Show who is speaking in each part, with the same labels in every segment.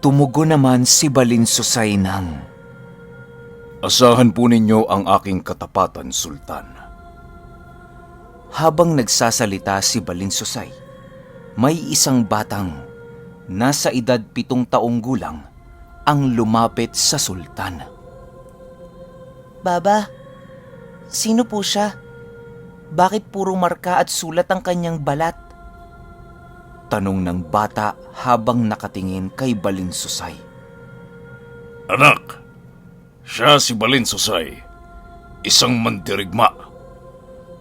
Speaker 1: Tumugon naman si Balinsusay ng,
Speaker 2: Asahan po ninyo ang aking katapatan, Sultan.
Speaker 1: habang nagsasalita si Balinsusay, may isang batang nasa edad 7 taong gulang ang lumapit sa sultan. Baba, sino po siya? Bakit puro marka at sulat ang kanyang balat? Tanong ng bata habang nakatingin kay Balinsusay.
Speaker 2: Anak, siya si Balinsusay, isang mandirigma.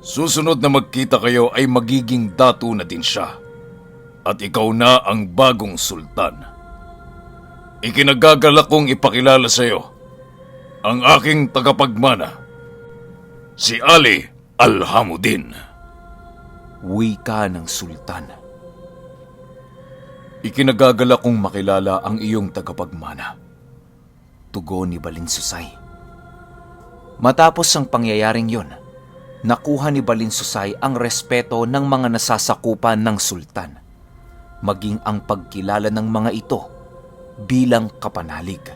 Speaker 2: Susunod na magkita kayo ay magiging dato na din siya. At ikaw na ang bagong sultan. Ikinagagalak kong ipakilala sa iyo ang aking tagapagmana, si Ali Alhamudin.
Speaker 1: Wika ng sultan.
Speaker 2: Ikinagagalak kong makilala ang iyong tagapagmana.
Speaker 1: Tugon ni Balinsusay. Matapos ang pangyayaring yon, nakuha ni Balinsusay ang respeto ng mga nasasakupan ng sultan, maging ang pagkilala ng mga ito bilang kapanalig.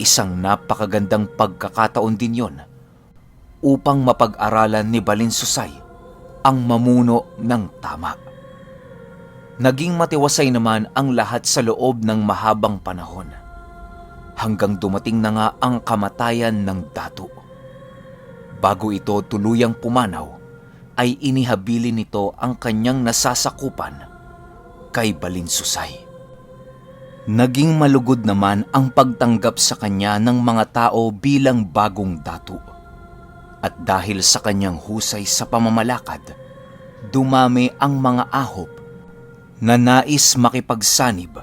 Speaker 1: Isang napakagandang pagkakataon din yon upang mapag-aralan ni Balinsusay ang mamuno ng tama. Naging matiwasay naman ang lahat sa loob ng mahabang panahon, hanggang dumating na nga ang kamatayan ng dato. Bago ito tuluyang pumanaw, ay inihabili nito ang kanyang nasasakupan kay Balinsusay. Naging malugod naman ang pagtanggap sa kanya ng mga tao bilang bagong dato. At dahil sa kanyang husay sa pamamalakad, dumami ang mga ahop na nais makipagsanib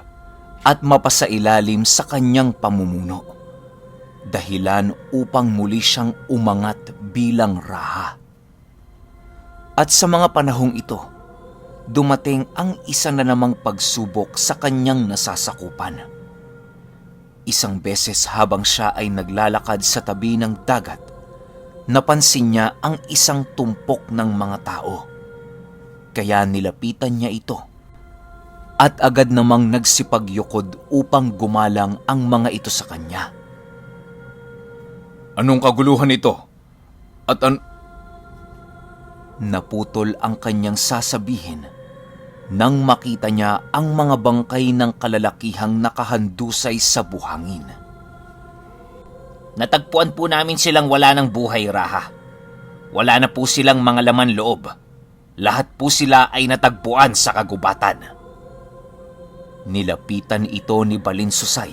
Speaker 1: at mapasailalim sa kanyang pamumuno, dahilan upang muli siyang umangat bilang raha. At sa mga panahong ito, dumating ang isa na namang pagsubok sa kanyang nasasakupan. Isang beses habang siya ay naglalakad sa tabi ng dagat, napansin niya ang isang tumpok ng mga tao. Kaya nilapitan niya ito at agad namang nagsipagyukod upang gumalang ang mga ito sa kanya.
Speaker 2: Anong kaguluhan ito? At
Speaker 1: Naputol ang kanyang sasabihin nang makita niya ang mga bangkay ng kalalakihang nakahandusay sa buhangin. Natagpuan po namin silang wala ng buhay, raha. Wala na po silang mga laman loob. Lahat po sila ay natagpuan sa kagubatan. Nilapitan ito ni Balinsusay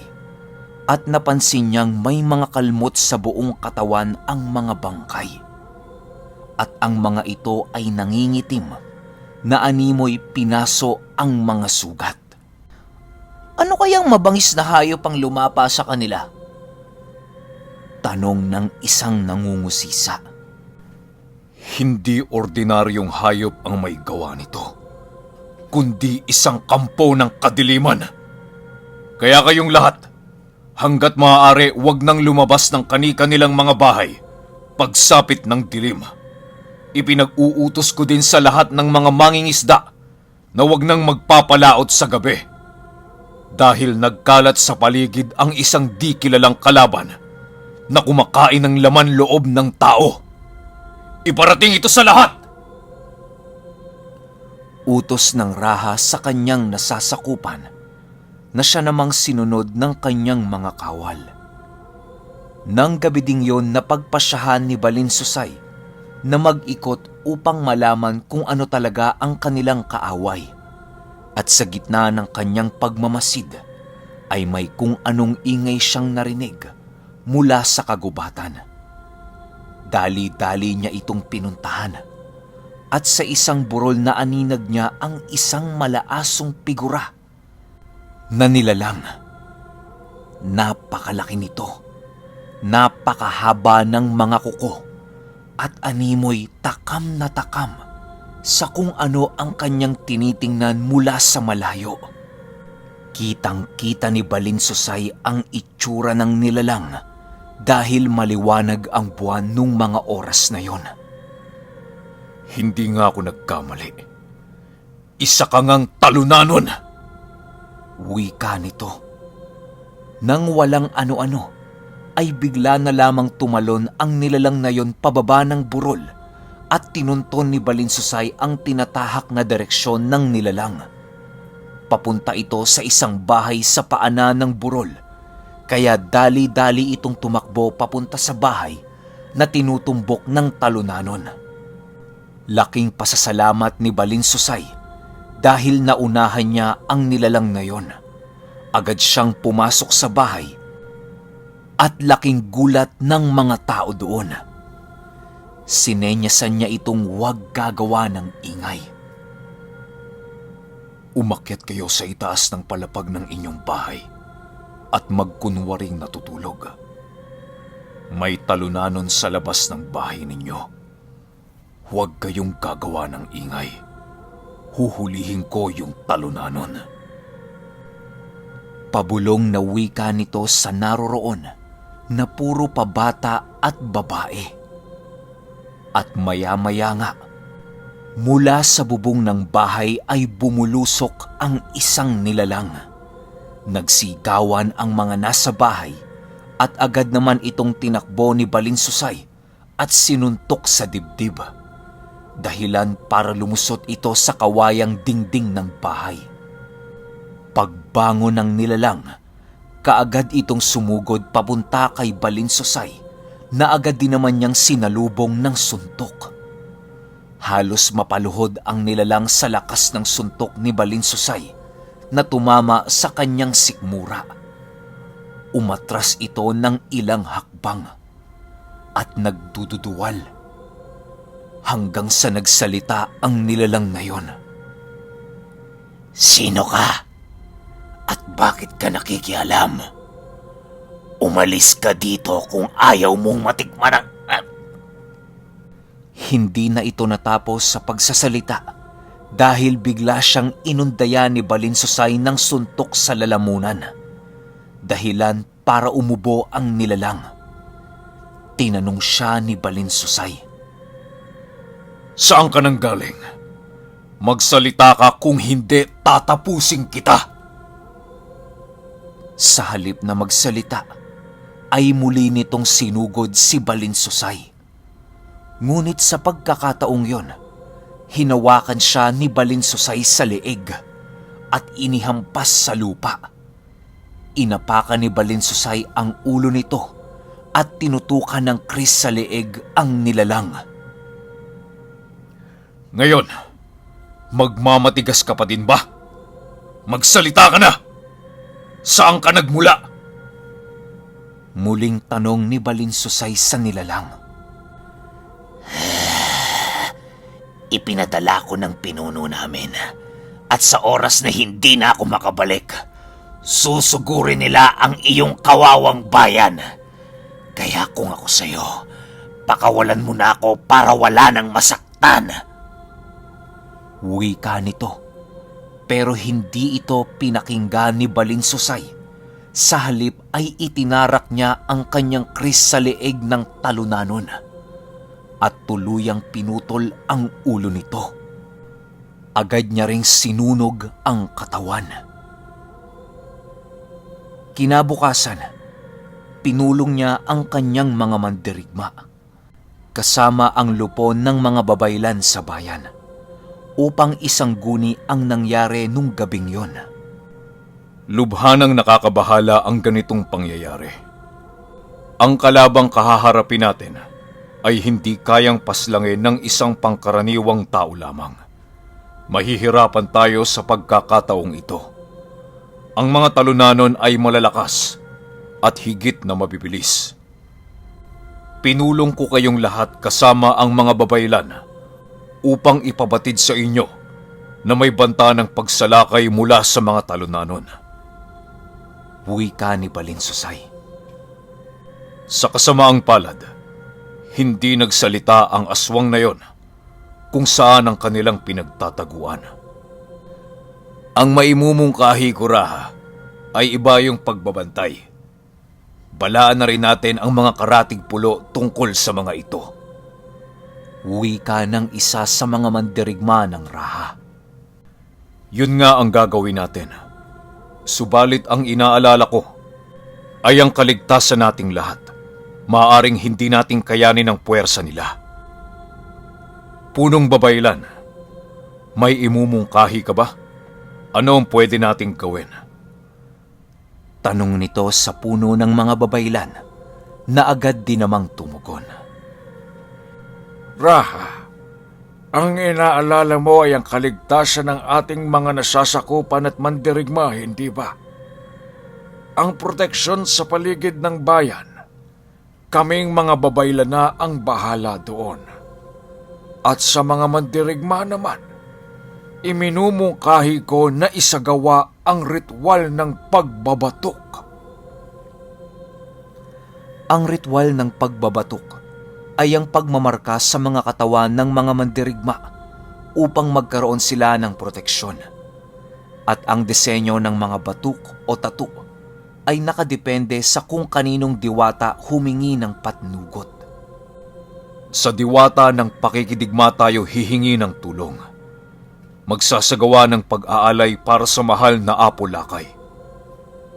Speaker 1: at napansin niyang may mga kalmot sa buong katawan ang mga bangkay. At ang mga ito ay nangingitim na animoy pinaso ang mga sugat. Ano kayang mabangis na hayop ang lumapa sa kanila? Tanong ng isang nangungusisa.
Speaker 2: hindi ordinaryong hayop ang may gawa nito, kundi isang kampo ng kadiliman. Kaya kayong lahat, hanggat maaari huwag nang lumabas ng kani-kanilang mga bahay pagsapit ng dilim. Ipinag-uutos ko din sa lahat ng mga mangingisda na huwag nang magpapalaot sa gabi. Dahil nagkalat sa paligid ang isang di kilalang kalaban na kumakain ng laman loob ng tao. Iparating ito sa lahat!
Speaker 1: Utos ng raha sa kanyang nasasakupan na siya namang sinunod ng kanyang mga kawal. Nang gabi ding yon napagpasyahan ni Balinsusay na mag-ikot upang malaman kung ano talaga ang kanilang kaaway. At sa gitna ng kanyang pagmamasid ay may kung anong ingay siyang narinig mula sa kagubatan. Dali-dali niya itong pinuntahan at sa isang burol na aninag niya ang isang malaasong figura na nilalang. Napakalaki nito, napakahaba ng mga kuko at animoy takam na takam sa kung ano ang kanyang tinitingnan mula sa malayo. Kitang-kita ni Balinsusay ang itsura ng nilalang dahil maliwanag ang buwan nung mga oras na yon.
Speaker 2: Hindi nga ako nagkamali. Isa ka ngang talunanon!
Speaker 1: Wika nito. Nang walang ano-ano, ay bigla na lamang tumalon ang nilalang na yon pababa ng burol at tinunton ni Balinsusay ang tinatahak na direksyon ng nilalang. Papunta ito sa isang bahay sa paanan ng burol, kaya dali-dali itong tumakbo papunta sa bahay na tinutumbok ng talunanon. Laking pasasalamat ni Balinsusay dahil naunahan niya ang nilalang na yon. Agad siyang pumasok sa bahay at laking gulat ng mga tao doon. Sinenyasan niya itong huwag gagawa ng ingay. Umakyat kayo sa itaas ng palapag ng inyong bahay at magkunwaring natutulog. May talunanon sa labas ng bahay ninyo. Huwag kayong gagawa ng ingay. Huhulihin ko yung talunanon. Pabulong na wika nito sa naroroon na puro pabata at babae. At maya-maya nga, mula sa bubong ng bahay ay bumulusok ang isang nilalang. Nagsigawan ang mga nasa bahay at agad naman itong tinakbo ni Balinsusay at sinuntok sa dibdib. Dahilan para lumusot ito sa kawayang dingding ng bahay. Pagbangon ng nilalang, kaagad itong sumugod papunta kay Balinsusay na agad din naman niyang sinalubong ng suntok. Halos mapaluhod ang nilalang sa lakas ng suntok ni Balinsusay na tumama sa kanyang sikmura. Umatras ito ng ilang hakbang at nagdududuwal hanggang sa nagsalita ang nilalang na yon. Sino ka? At bakit ka nakikialam? Umalis ka dito kung ayaw mong matikman ang... Hindi na ito natapos sa pagsasalita dahil bigla siyang inundayan ni Balinsusay ng suntok sa lalamunan. Dahilan para umubo ang nilalang. Tinanong siya ni Balinsusay.
Speaker 2: Saan ka nang galing? Magsalita ka, kung hindi tatapusin kita.
Speaker 1: Sa halip na magsalita, ay muli nitong sinugod si Balinsusay. Ngunit sa pagkakataong yon, hinawakan siya ni Balinsusay sa leeg at inihampas sa lupa. Inapakan ni Balinsusay ang ulo nito at tinutukan ng kris sa leeg ang nilalang.
Speaker 2: Ngayon, magmamatigas ka pa din ba? Magsalita ka na! Saan ka nagmula?
Speaker 1: Muling tanong ni Balinsusay sa nilalang. Ipinadala ko ng pinuno namin at sa oras na hindi na ako makabalik, susugurin nila ang iyong kawawang bayan. Kaya kung ako sa'yo, pakawalan mo na ako para wala nang masaktan. Wika nito, pero hindi ito pinakinggan ni Balinsusay. Sa halip ay itinarak niya ang kanyang kris sa leeg ng talunanon at tuluyang pinutol ang ulo nito. Agad niya ring sinunog ang katawan. Kinabukasan, pinulong niya ang kanyang mga mandirigma kasama ang lupon ng mga babaylan sa bayan upang isangguni ang nangyari nung gabing yon.
Speaker 2: Lubhanang nakakabahala ang ganitong pangyayari. Ang kalabang kahaharapin natin ay hindi kayang paslangin ng isang pangkaraniwang tao lamang. Mahihirapan tayo sa pagkakataong ito. Ang mga talunanon ay malalakas at higit na mabibilis. Pinulong ko kayong lahat kasama ang mga babaylan upang ipabatid sa inyo na may banta ng pagsalakay mula sa mga talunanon.
Speaker 1: Wika ni Balinsusay.
Speaker 2: Sa kasamaang palad, hindi nagsalita ang aswang na yon kung saan ang kanilang pinagtataguan. Ang maimumungkahi ko, Raha, ay iba yung pagbabantay. Balaan na rin natin ang mga karatig pulo tungkol sa mga ito.
Speaker 1: Wika ng isa sa mga mandirigma ng Raha.
Speaker 2: Yun nga ang gagawin natin. Subalit ang inaalala ko, ay ang kaligtasan nating lahat. Maaaring hindi nating kayanin ang puwersa nila. Punong babaylan, may imumungkahi ka ba? Ano ang pwede nating gawin?
Speaker 1: Tanong nito sa puno ng mga babaylan na agad din namang tumugon.
Speaker 3: Raha, ang inaalala mo ay ang kaligtasan ng ating mga nasasakupan at mandirigma, hindi ba? Ang proteksyon sa paligid ng bayan, kaming mga babaylan na ang bahala doon. At sa mga mandirigma naman, iminumungkahi ko na isagawa ang ritual ng pagbabatok.
Speaker 1: Ang ritual ng pagbabatok ay ang pagmamarka sa mga katawan ng mga mandirigma upang magkaroon sila ng proteksyon. At ang disenyo ng mga batuk o tattoo ay nakadepende sa kung kaninong diwata humingi ng patnugot.
Speaker 2: Sa diwata ng pakikidigma tayo hihingi ng tulong. Magsasagawa ng pag-aalay para sa mahal na Apo Lakay.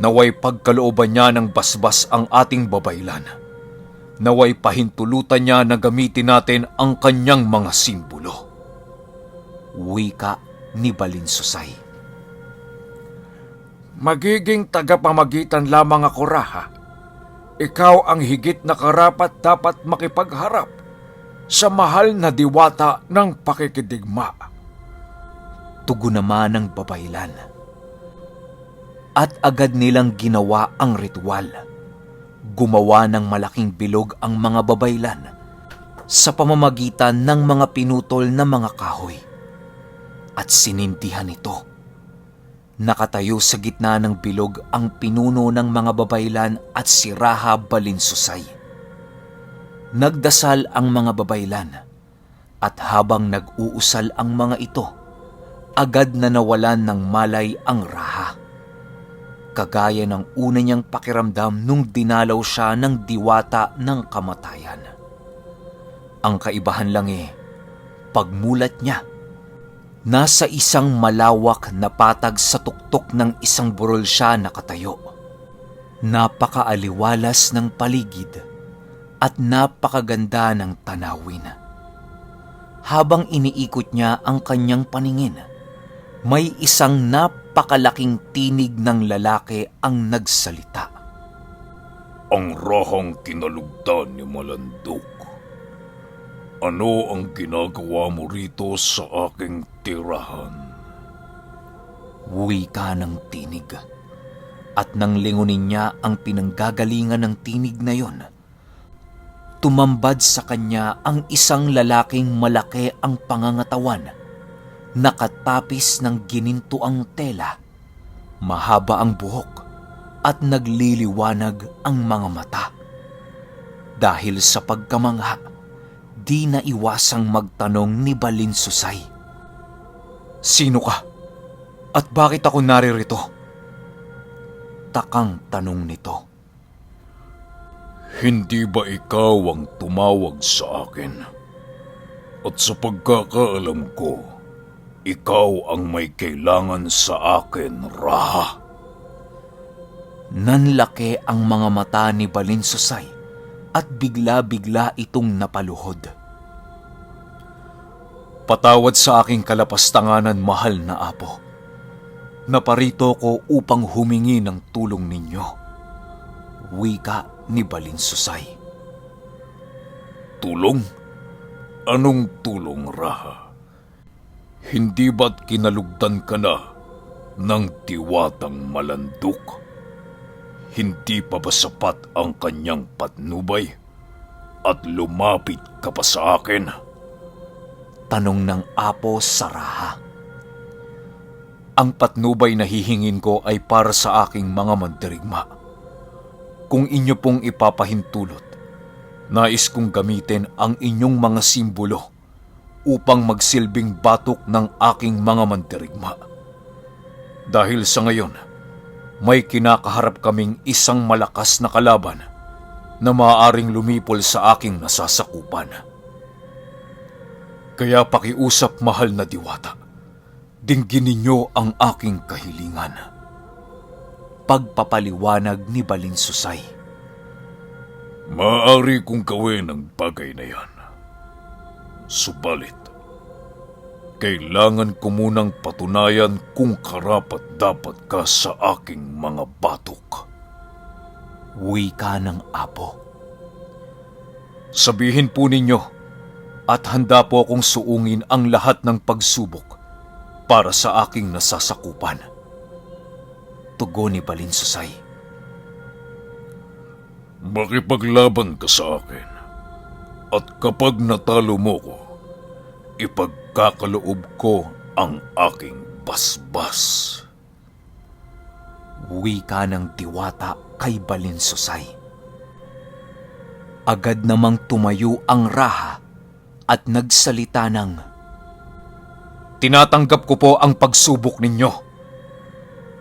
Speaker 2: Naway pagkalooban niya ng basbas ang ating babaylan. Naway pahintulutan niya na gamitin natin ang kanyang mga simbolo.
Speaker 1: Wika ni Balinsusay.
Speaker 3: Magiging tagapamagitan lamang ako, Raha. Ikaw ang higit na karapat dapat makipagharap sa mahal na diwata ng pakikidigma.
Speaker 1: Tugon naman ng babaylan. At agad nilang ginawa ang ritual. Gumawa ng malaking bilog ang mga babaylan sa pamamagitan ng mga pinutol na mga kahoy. At sinindihan ito. Nakatayo sa gitna ng bilog ang pinuno ng mga babaylan at si Raha Balinsusay. Nagdasal ang mga babaylan at habang nag-uusal ang mga ito, agad na nawalan ng malay ang Raha. Kagaya ng una niyang pakiramdam nung dinalaw siya ng diwata ng kamatayan. Ang kaibahan lang pagmulat niya, nasa isang malawak na patag sa tuktok ng isang burol siya nakatayo. Napakaaliwalas ng paligid at napakaganda ng tanawin. Habang iniikot niya ang kanyang paningin, may isang napakalaking tinig ng lalaki ang nagsalita.
Speaker 2: Ang rahang kinalugdan ni Malandok. Ano ang ginagawa mo rito sa aking tirahan?
Speaker 1: Wika ng tinig. At nang lingunin niya ang pinanggagalingan ng tinig na yon, tumambad sa kanya ang isang lalaking malaki ang pangangatawan, nakatapis ng ginintuang tela, mahaba ang buhok at nagliliwanag ang mga mata. Dahil sa pagkamangha, di na iwasang magtanong ni Balinsusay.
Speaker 2: Sino ka? At bakit ako naririto?
Speaker 1: Takang tanong nito.
Speaker 2: Hindi ba ikaw ang tumawag sa akin? At sa pagkakaalam ko, ikaw ang may kailangan sa akin, Raha.
Speaker 1: Nanlaki ang mga mata ni Balinsusay at bigla-bigla itong napaluhod.
Speaker 2: Patawad sa aking kalapastanganan, mahal na Apo. Naparito ko upang humingi ng tulong ninyo.
Speaker 1: Wika ni Balinsusay.
Speaker 2: Tulong? Anong tulong, Raha? Hindi ba't kinalugdan ka na ng diwatang Malandok? Hindi pa ba sapat ang kanyang patnubay? At lumapit ka pa sa akin?
Speaker 1: Tanong ng Apo sa Raha.
Speaker 2: Ang patnubay na hihingin ko ay para sa aking mga mandirigma. Kung inyo pong ipapahintulot, nais kong gamitin ang inyong mga simbolo upang magsilbing batok ng aking mga mandirigma. Dahil sa ngayon, may kinakaharap kaming isang malakas na kalaban na maaaring lumipol sa aking nasasakupan. Kaya pakiusap, mahal na diwata, dinggin ninyo ang aking kahilingan.
Speaker 1: pagpapaliwanag ni Balinsusay.
Speaker 2: Maaari kong gawin ang bagay na yan. Subalit, kailangan ko munang patunayan kung karapat-dapat ka sa aking mga batok.
Speaker 1: Wika ng Apo.
Speaker 2: Sabihin po ninyo at handa po akong suungin ang lahat ng pagsubok para sa aking nasasakupan.
Speaker 1: Tugon ni Balinsusay.
Speaker 2: Makipaglaban ka sa akin at kapag natalo mo ko, ipagkakaloob ko ang aking basbas.
Speaker 1: Wika ng Diwata kay Balinsusay. Agad namang tumayo ang Raha at nagsalita ng,
Speaker 2: Tinatanggap ko po ang pagsubok ninyo.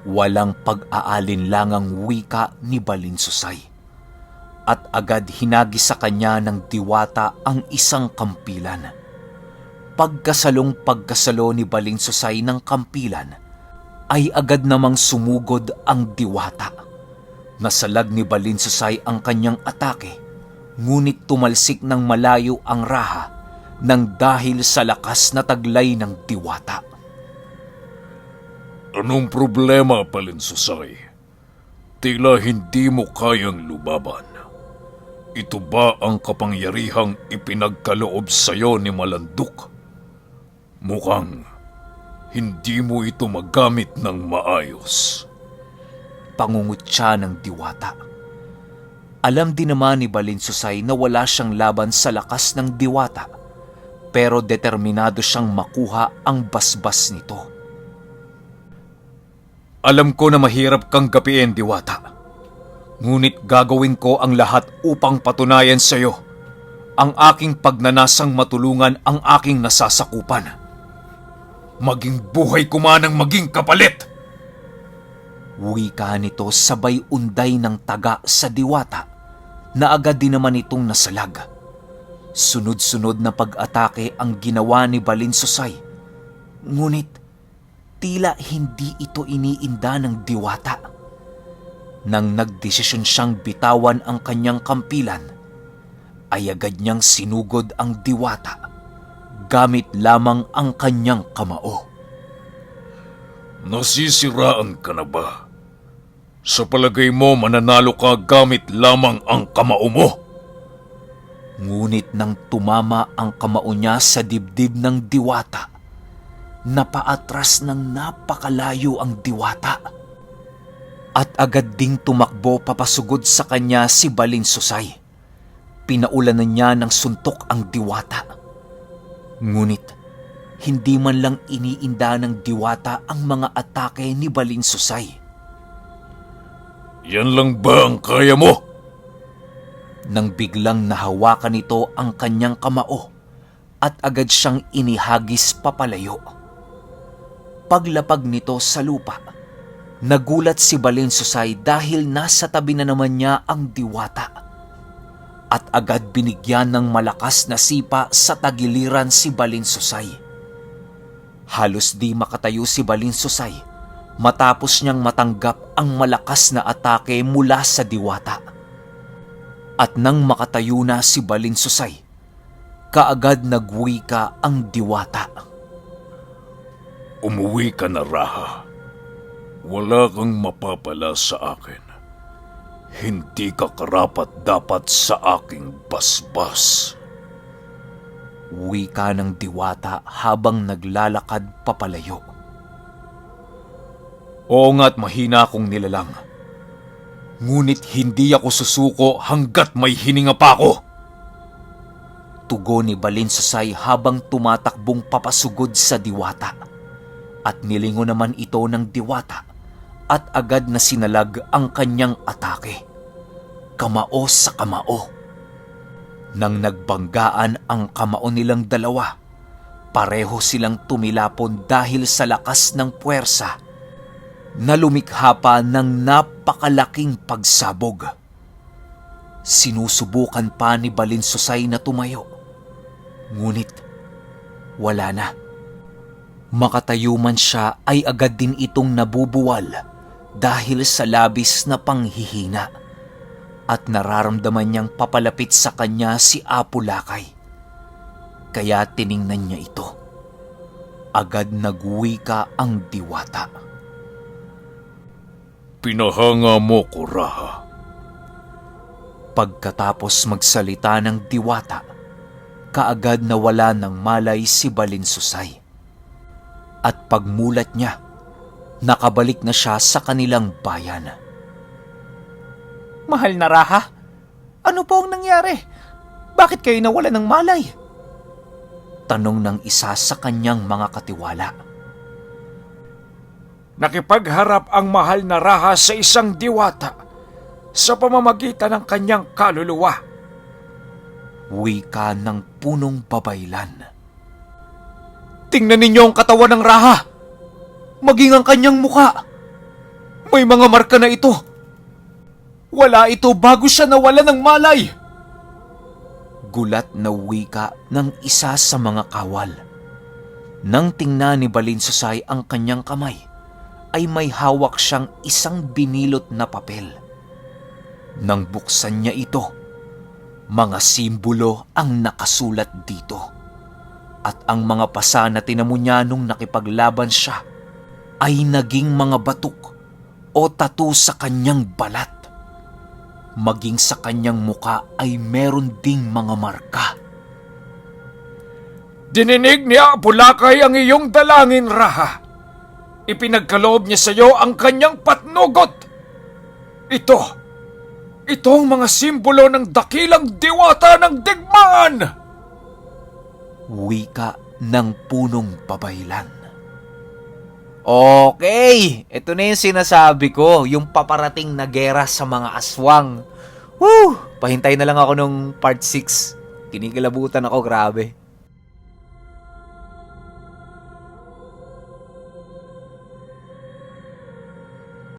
Speaker 1: walang pag-aalinlangang wika ni Balinsusay. At agad hinagi sa kanya ng Diwata ang isang kampilan. Pagkasalo ni Balinsusay ng kampilan, ay agad namang sumugod ang Diwata. Nasalag ni Balinsusay ang kanyang atake, ngunit tumalsik ng malayo ang Raha nang dahil sa lakas na taglay ng Diwata.
Speaker 2: Anong problema, Balinsusay? Tila hindi mo kayang lubaban. Ito ba ang kapangyarihang ipinagkaloob sa'yo ni Malanduk? Mukhang hindi mo ito magamit ng maayos.
Speaker 1: Pangungutya ng Diwata. Alam din naman ni Balinsusay na wala siyang laban sa lakas ng Diwata, pero determinado siyang makuha ang basbas nito.
Speaker 2: Alam ko na mahirap kang gapiin, Diwata. Ngunit gagawin ko ang lahat upang patunayan sa iyo ang aking pagnanasang matulungan ang aking nasasakupan. Maging buhay ko man ang maging kapalit!
Speaker 1: Wika nito sabay unday ng taga sa Diwata na agad din naman itong nasalag. Sunod-sunod na pag-atake ang ginawa ni Balinsusay. Ngunit tila hindi ito iniinda ng Diwata. Nang nagdesisyon siyang bitawan ang kanyang kampilan, ay agad niyang sinugod ang Diwata gamit lamang ang kanyang kamao.
Speaker 2: Nasisiraan ka na ba? Sa palagay mo mananalo ka gamit lamang ang kamao mo?
Speaker 1: Ngunit nang tumama ang kamao niya sa dibdib ng Diwata, napaatras ng napakalayo ang Diwata. At agad ding tumakbo papasugod sa kanya si Balinsusay. Pinaulanan niya ng suntok ang Diwata. Ngunit hindi man lang iniinda ng Diwata ang mga atake ni Balinsusay.
Speaker 2: Yan lang ba ang kaya mo?
Speaker 1: Nang biglang nahawakan nito ang kanyang kamao at agad siyang inihagis papalayo. Paglapag nito sa lupa, nagulat si Balinsusay dahil nasa tabi na naman niya ang Diwata. At agad binigyan ng malakas na sipa sa tagiliran si Balinsusay. Halos di makatayo si Balinsusay matapos niyang matanggap ang malakas na atake mula sa Diwata. At nang makatayo na si Balinsusay, kaagad nagwika ang Diwata.
Speaker 2: Umuwi ka na, Raha. Wala kang mapapala sa akin. Hindi ka karapat-dapat sa aking basbas.
Speaker 1: Wika ng Diwata habang naglalakad papalayo.
Speaker 2: Oo nga't mahina akong nilalang. Ngunit hindi ako susuko hanggat may hininga pa ako.
Speaker 1: Tugon ni Balinsusay habang tumatakbong papasugod sa Diwata. At nilingon naman ito ng Diwata at agad na sinalag ang kanyang atake. Kamao sa kamao. Nang nagbanggaan ang kamao nilang dalawa, pareho silang tumilapon dahil sa lakas ng puwersa na lumikha pa ng napakalaking pagsabog. Sinusubukan pa ni Balinsusay na tumayo, ngunit wala na. Makatayo man siya ay agad din itong nabubuwal dahil sa labis na panghihina at nararamdaman niyang papalapit sa kanya si Apo Lakay. Kaya tiningnan niya ito. Agad nagwika ang diwata.
Speaker 2: Pinahanga mo ko, Raha.
Speaker 1: Pagkatapos magsalita ng diwata, kaagad nawala ng malay si Balinsusay. At pagmulat niya, nakabalik na siya sa kanilang bayan. Mahal na Raha, ano po ang nangyari? Bakit kayo nawala ng malay? Tanong ng isa sa kanyang mga katiwala.
Speaker 3: Nakipagharap ang mahal na Raha sa isang diwata sa pamamagitan ng kanyang kaluluwa.
Speaker 1: Wika ng punong babaylan. Tingnan ninyo ang katawan ng Raha! Maging ang kanyang muka! May mga marka na ito! Wala ito bago siya nawala ng malay! Gulat na wika ng isa sa mga kawal. Nang tingnan ni Balinsusay ang kanyang kamay, ay may hawak siyang isang binilot na papel. Nang buksan niya ito, mga simbolo ang nakasulat dito. At ang mga pasa na tinamo niya nung nakipaglaban siya ay naging mga batok o tattoo sa kanyang balat. Maging sa kanyang muka ay meron ding mga marka.
Speaker 3: Dininig ni Apo Lakay ang iyong dalangin, Raha. Ipinagkaloob niya sa iyo ang kanyang patnugot. Ito ang mga simbolo ng dakilang diwata ng digmaan!
Speaker 1: Wika ng punong babaylan. Okay, ito na yung sinasabi ko, yung paparating na gera sa mga aswang. Woo! Pahintay na lang ako nung part 6. Kinikilabutan ako, grabe.